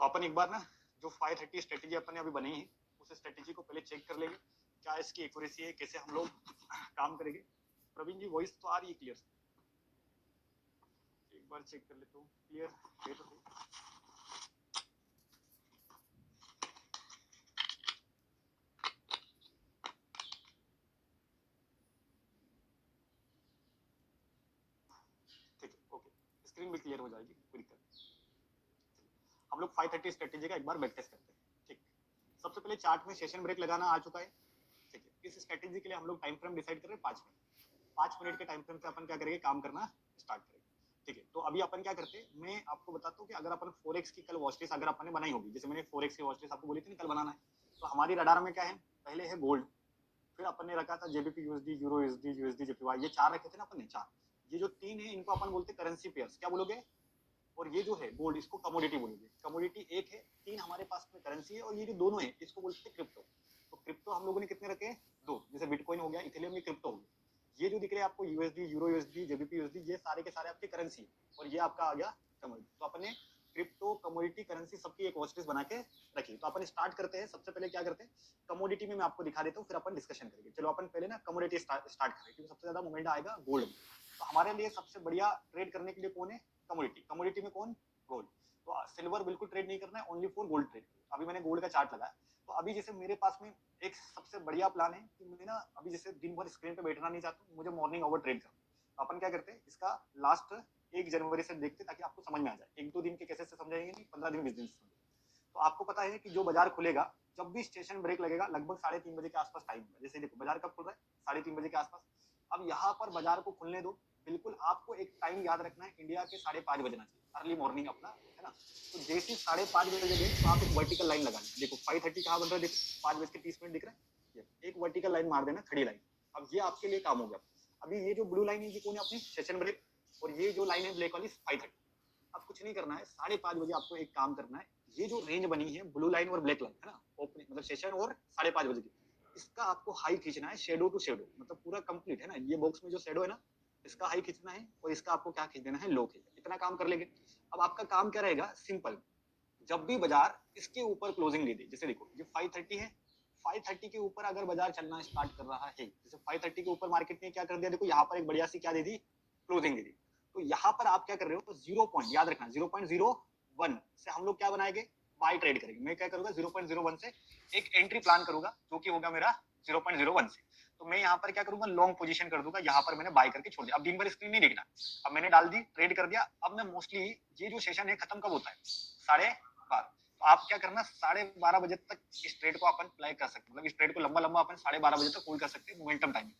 अपन एक बार ना जो 530 स्ट्रेटेजी अपन ने अभी बनाई है उस स्ट्रेटेजी को पहले चेक कर लेंगे, क्या इसकी एक्यूरेसी है, कैसे हम लोग काम करेंगे। प्रवीण जी वॉइस तो आ रही है क्लियर? एक बार चेक कर लेता हूँ क्लियर है तो सही। ठीक है, ओके, स्क्रीन भी क्लियर हो जाएगी, कोई दिक्कत नहीं। हम लोग 530 स्ट्रेटेजी का एक बार बैक टेस्ट करते हैं। ठीक, सबसे पहले चार्ट में सेशन ब्रेक लगाना आ चुका है। ठीक है, इस स्ट्रेटेजी के लिए हम लोग टाइम फ्रेम डिसाइड कर रहे हैं 5 मिनट। 5 मिनट के टाइम फ्रेम से अपन क्या करेंगे, काम करना स्टार्ट करेंगे। ठीक है, तो अभी अपन क्या करते हैं, मैं आपको बताता हूँ कि अगर अपन फोरेक्स की कल वॉचलिस्ट अगर अपन ने बनाई होगी, जैसे मैंने फोरेक्स की वॉचलिस्ट आपको बोली थी कल बनाना है, तो हमारी रडार में क्या है, पहले है गोल्ड, फिर अपन ने रखा था JBP USD, euro USD, USD JPY, ये 4 रखे थे ना अपन ने 4। ये जो 3 है इनको अपन बोलते हैं करेंसी पेयर्स, क्या बोलोगे? और ये जो है गोल्ड, इसको कमोडिटी बोलोगे। कमोडिटी एक है, 3 हमारे पास में करेंसी है, और ये जो दोनों है इसको बोलते हैं क्रिप्टो। तो क्रिप्टो हम लोगों ने कितने रखे? 2, जैसे बिटकॉइन हो गया, इथेरियम, ये क्रिप्टो हो गया। ये जो दिख रहे हैं आपको USD, euro USD, JBP USD, ये सारे के सारे आपके करेंसी है, और ये आपका आ गया कमोडिटी। तो अपन ने क्रिप्टो, कमोडिटी, करेंसी सबकी एक वॉच लिस्ट बना के रखी। तो अपन स्टार्ट करते हैं, सबसे पहले क्या करते हैं, कमोडिटी में मैं आपको दिखा देता हूँ, फिर अपन डिस्कशन करेंगे। चलो अपन पहले ना कमोडिटी स्टार्ट करें, क्योंकि सबसे ज्यादा मोमेंट आएगा गोल्ड में। तो हमारे लिए सबसे बढ़िया ट्रेड करने के लिए कौन है? कमोडिटी। कमोडिटी में कौन? गोल्ड। तो सिल्वर बिल्कुल ट्रेड नहीं करना है, ओनली फॉर गोल्ड ट्रेड। अभी मैंने गोल्ड का चार्ट लगाया। तो अभी जैसे मेरे पास में एक सबसे बढ़िया प्लान है कि मैं ना अभी जैसे दिन भर स्क्रीन पे बैठना नहीं चाहता हूँ, मुझे मॉर्निंग ओवर ट्रेड करना। तो अपन क्या करते हैं, इसका लास्ट 1 जनवरी से देखते ताकि आपको समझ में आ जाए। 1-2 दिन के कैसे से समझाएंगे नहीं, 15 दिन 20 दिन से समझेंगे। तो आपको पता है कि जो बाजार खुलेगा, जब भी स्टेशन ब्रेक लगेगा, लगभग 3:30 बजे के आसपास टाइम है। जैसे देखो बाजार कब खुल रहा है, 3:30 बजे के आसपास। अब यहाँ पर बाजार को खुलने दो, बिल्कुल आपको एक टाइम याद रखना है, इंडिया के 5:30 बजना चाहिए, अर्ली मॉर्निंग अपना, है ना। तो जैसे 5:30 बजे गए तो आप एक वर्टिकल लाइन लगा लें। देखो 5:30 कहाँ बन रहा है, देखो 5:30 दिख रहा है, एक वर्टिकल लाइन मार देना, खड़ी लाइन। अब ये आपके लिए काम हो गया। अभी ये जो ब्लू लाइन है ये कौन है, अपनी सेशन ब्रेक, और ये जो लाइन है ब्लैक वाली 5:30। अब कुछ नहीं करना है, 5:30 बजे आपको एक काम करना है, ये जो रेंज बनी है ब्लू लाइन और ब्लैक लाइन, है ना, ओपनिंग मतलब सेशन और 5:30 बजे की, इसका आपको हाई खींचना है, शेडो टू शेडो, मतलब पूरा कंप्लीट, है ना। ये बॉक्स में जो शेडो है ना, इसका हाई खींचना है, और इसका आपको क्या खींच देना है, लो खींच। इतना काम कर लेंगे। अब आपका काम क्या रहेगा, सिंपल। जब भी बाजार इसके ऊपर क्लोजिंग ले दे, जैसे देखो ये 5:30 है, 5:30 के ऊपर अगर बाजार चलना स्टार्ट कर रहा है, जैसे 5:30 के ऊपर मार्केट ने क्या कर दिया, देखो यहाँ पर एक बढ़िया सी क्या दे दी, क्लोजिंग दे दी। तो यहाँ पर आप क्या कर रहे हो, तो 0 पॉइंट याद रखना, 0.01 से हम लोग क्या बनाएंगे, बाय ट्रेड करेंगे। मैं क्या करूंगा, 0.01 से एक एंट्री प्लान करूंगा, जो कि होगा मेरा 0.01 से। तो मैं यहाँ पर क्या करूंगा, लॉन्ग पोजीशन कर दूंगा, यहाँ पर मैंने बाय करके छोड़ दिया। अब दिन भर स्क्रीन नहीं देखना, अब मैंने डाल दी, ट्रेड कर दिया। अब मैं मोस्टली ये जो सेशन है खत्म कब होता है, 12:30। तो आप क्या करना, 12:30 बजे तक इस ट्रेड को अपन प्ले कर सकते हैं, मतलब इस ट्रेड को लंबा लंबा अपन 12:30 बजे तक होल्ड कर सकते हैं, मोमेंटम टाइम।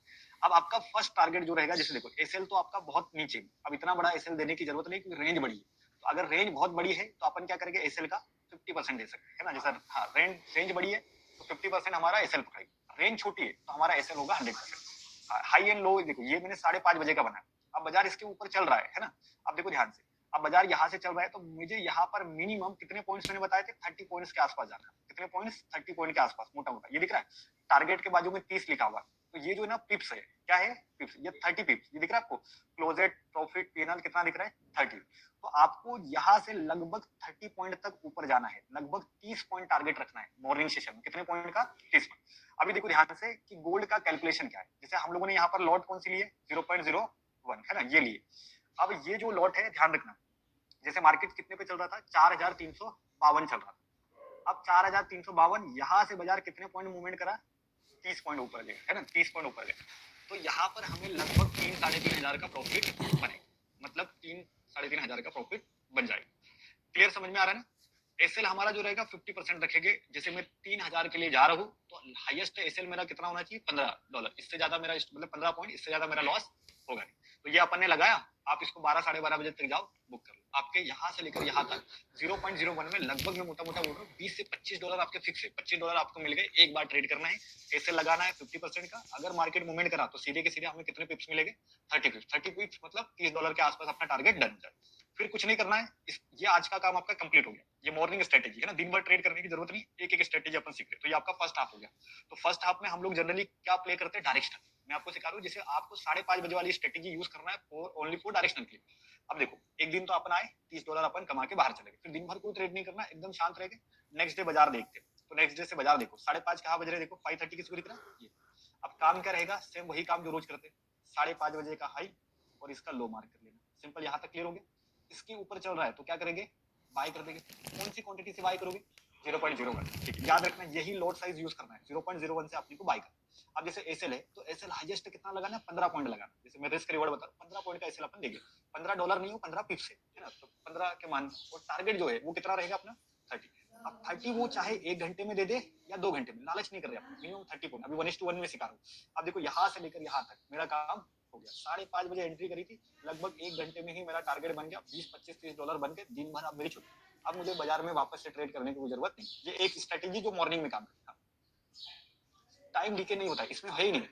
अब आपका फर्स्ट टारगेट जो रहेगा, जैसे देखो एसएल तो आपका बहुत नीचे, अब इतना बड़ा एसएल देने की जरूरत नहीं, क्योंकि रेंज बड़ी है। तो अगर रेंज बहुत बड़ी है तो अपन क्या करेंगे, एसएल का 50% दे सकते हैं ना, जैसा हाँ रेंज बड़ी है तो 50% हमारा एसएल पकड़ेगा, रेंज छोटी है तो हमारा एसएल होगा 100%। हाई एंड लो देखो, ये मैंने 5:30 बजे का बनाया। अब बाजार इसके ऊपर चल रहा है ना। अब देखो ध्यान से, अब बाजार यहाँ से चल रहा है, तो मुझे यहाँ पर मिनिमम कितने पॉइंट्स मैंने बताए थे, 30 पॉइंट्स के आसपास जाना है। कितने पॉइंट्स, 30 पॉइंट के आसपास, मोटा मोटा ये दिख रहा है। टारगेट के बाजू में 30 लिखा हुआ है, तो ये जो है ना पिप्स है, क्या है पिप्स, ये 30 पिप्स, ये दिख रहा है आपको। क्लोजेट प्रॉफिट पीएनएल कितना दिख रहा है, 30। तो आपको यहाँ से लगभग 30 पॉइंट तक ऊपर जाना है, लगभग 30 पॉइंट टारगेट रखना है मॉर्निंग सेशन में। कितने पॉइंट का, 30 पॉइंट। अभी देखो ध्यान से कि गोल्ड का कैलकुलेशन क्या है, जैसे हम लोगों ने यहाँ पर लॉट कौन सी लिए, 0.01, है ना, ये लिए। अब ये जो लॉट है ध्यान रखना, जैसे मार्केट कितने पे चल रहा था, 4,352 चल रहा था। अब 4,352, यहाँ से बाजार कितने पॉइंट मूवमेंट करा, 30 पॉइंट ऊपर गया, है ना, 30 पॉइंट ऊपर गया। तो यहाँ पर हमें लगभग 3-3.5 हजार का प्रॉफिट बनेगा, मतलब 3-3.5 हजार का प्रॉफिट बन जाएगा। क्लियर, समझ में आ रहा है ना। एसएल हमारा जो रहेगा 50% रखेंगे। जैसे मैं 3,000 के लिए जा रहा हूँ, तो हाईएस्ट एसएल मेरा कितना होना चाहिए, $15। इससे ज्यादा मेरा मतलब 15 पॉइंट, इससे ज्यादा मेरा लॉस होगा नहीं। तो ये अपन ने लगाया, आप इसको 12-12:30 बजे तक जाओ, बुक कर लो। आपके यहाँ से लेकर यहाँ तक 0.01 में लगभग मैं मोटा मोटा बोल रहा हूँ $20 से $25 आपके फिक्स है। $25 आपको मिल गए, एक बार ट्रेड करना है, एसएल लगाना है 50% का। अगर मार्केट मूवमेंट करा तो सीधे के सीधे हमें कितने पिप्स मिलेंगे, 30 पिप्स। 30 पिप्स मतलब $30 के आसपास अपना टारगेट डन हो जाए। फिर कुछ नहीं करना है, ये आज का काम आपका कंप्लीट हो गया। ये मॉर्निंग स्ट्रेटेजी है ना, दिन भर ट्रेड करने की जरूरत नहीं, एक एक स्ट्रेटेजी अपन सीख रहे। तो ये आपका फर्स्ट हाफ हो गया। तो फर्स्ट हाफ में हम लोग जनरली क्या प्ले करते हैं, डायरेक्शनल। मैं आपको सिखा रहा हूँ, जैसे आपको 5:30 बजे वाली स्ट्रेटेजी यूज करना है फॉर ओनली फॉर डायरेक्शनल के लिए। अब देखो एक दिन तो अपन आए $30 अपन कमा के बाहर चले गए, फिर दिन भर कोई ट्रेड नहीं करना, एकदम शांत रह गए, नेक्स्ट डे बाजार देखते, तो नेक्स्ट डे से बाजार देखो 5:30 कहाँ बज रहे, देखो 5:30 किसको दिख रहा है ये। अब काम क्या रहेगा, सेम वही काम जो रोज करते, 5:30 बजे का हाई और इसका लो मार्क कर लेना, सिंपल, यहाँ तक क्लियर हो गया। इसके ऊपर चल रहा है तो क्या करेंगे, बाय कर देंगे। कौन सी क्वांटिटी से बाय करोगे, 0.01, ठीक है, याद रखना यही लॉट साइज यूज करना है, 0.01 से अपने को बाय करना। अब जैसे एसएल है तो एसएल हाईएस्ट कितना लगाना है, 15 पॉइंट लगाना, जैसे मैं रिस्क रिवॉर्ड बता रहा हूँ, 15 पॉइंट का एसएल अपन देंगे, $15 नहीं हो, 15 पिप से, है ना, तो 15 के मान, और टारगेट जो है वो कितना रहेगा अपना 30। अब 30 वो चाहे 1 घंटे में दे दे या 2 घंटे में, लालच नहीं कर रहे अपन, मिनिमम 30 पॉइंट, अभी 1:1 में सिखा रहा हूँ। अब देखो यहाँ से लेकर यहाँ तक मेरा काम हो गया, 5:30 बजे एंट्री करी थी, लगभग 1 घंटे में ही मेरा टारगेट बन गया, 20, 25, $30 बन के दिन भर अब मेरी छुट्टी। अब मुझे बाजार में वापस से ट्रेड करने की जरूरत नहीं, ये एक स्ट्रेटेजी जो मॉर्निंग में काम करता है, टाइम डीके नहीं होता, इसमें है ही नहीं,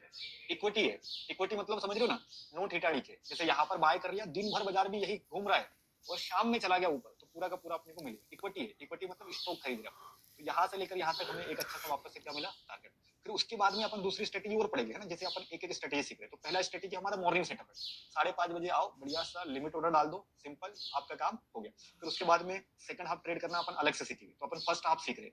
इक्विटी है, इक्विटी मतलब समझ रहे हो ना, नो थीटा डीके, जैसे यहाँ पर बाय कर लिया, दिन भर बाजार भी यही घूम रहा है और शाम में चला गया ऊपर, तो पूरा का पूरा अपने को मिलेगा, इक्विटी है, इक्विटी मतलब स्टॉक खरीद रहा, तो यहाँ से लेकर यहाँ तक हमें एक अच्छा सा वापस से क्या मिला, टारगेट। फिर उसके बाद में अपन दूसरी स्ट्रेटेजी और पढ़ेंगे, है ना, जैसे अपन एक एक स्ट्रेटेजी सीख रहे, तो पहला स्ट्रेटेजी हमारा मॉर्निंग सेटअप है, 5:30 बजे आओ, बढ़िया सा लिमिट ऑर्डर डाल दो, सिंपल, आपका काम हो गया। फिर उसके बाद में सेकंड हाफ ट्रेड करना अपन अलग से सीखेंगे, तो अपन फर्स्ट हाफ सीख रहे,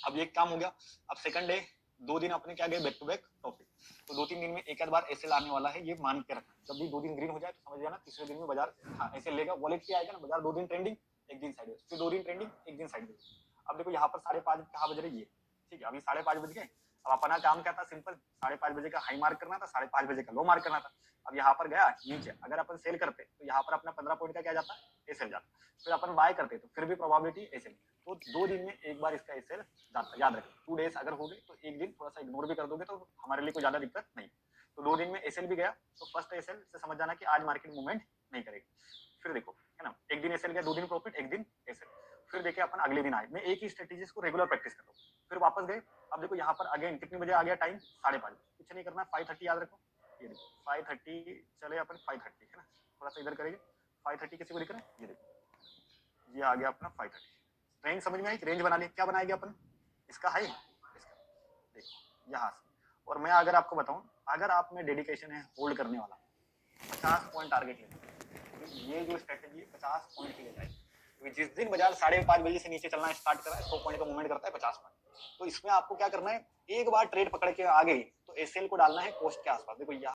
अब ये काम हो गया। अब सेकंड डे 2 दिन अपने क्या गए बैक टू बैक प्रॉफिट, तो 2-3 दिन में एक आध बार एसएल आने वाला है, ये मान के रखना, जब भी 2 दिन ग्रीन हो जाए तो समझ जाना तीसरे दिन में बाजार ऐसे लेगा, वॉलेट क्या आएगा ना, बाजार 2 दिन ट्रेंडिंग, 1 दिन साइडवेज, फिर 2 दिन ट्रेंडिंग, 1 दिन साइडवेज। अब देखो यहाँ पर 5:30 कहाँ बज रही है, ठीक है, अभी 5:30 बज गए। अब अपना काम क्या था, सिंपल, 5:30 बजे का हाई मार्क करना था, 5:30 बजे का लो मार्क करना था। अब यहाँ पर गया नीचे, अगर अपन सेल करते तो यहाँ पर अपना 15 पॉइंट का क्या जाता, एसएल जाता, फिर अपन बाय करते तो फिर भी प्रोबेबिलिटी एसएल, तो 2 दिन में एक बार इसका एसएल जाता, याद रखें, 2 डेज अगर हो गए तो एक दिन थोड़ा सा इग्नोर भी कर दोगे तो हमारे लिए कोई ज्यादा दिक्कत नहीं, तो 2 दिन में एसएल भी गया, तो फर्स्ट एसएल से समझ जाना कि आज मार्केट मूवमेंट नहीं करेगी। फिर देखो, है ना, एक दिन एसएल गया, 2 दिन प्रॉफिट, एक दिन एसएल, फिर देखिए अपन अगले दिन आए, मैं एक ही स्ट्रेटेजीज को रेगुलर प्रैक्टिस कर रहा हूँ, फिर वापस गए। अब देखो यहाँ पर अगेन कितने बजे आ गया टाइम, 5:30, कुछ नहीं करना, 5:30 याद रखो, ये देखो 5:30 चले अपन, 5:30, है ना, थोड़ा सा इधर करेंगे, 5:30 किसी को दिख रहा है, ये देखो ये आ गया अपना 5:30, रेंज समझ में आई, रेंज बना लिया, क्या बनाएगा अपन, इसका हाई, इसका, देखो यहाँ से। और मैं अगर आपको बताऊं, अगर आप में डेडिकेशन है होल्ड करने वाला, 50 पॉइंट टारगेट लेना, तो ये जो स्ट्रेटेजी 50 पॉइंट की ले जाएगी, क्योंकि जिस दिन बाजार 5:30 बजे से नीचे चलना स्टार्ट कर रहा है, 100 पॉइंट का मूवमेंट करता है 50 पॉइंट, तो इसमें आपको क्या करना है, एक बार ट्रेड पकड़ के आ गई तो एसएल को डालना है कॉस्ट के आसपास, देखो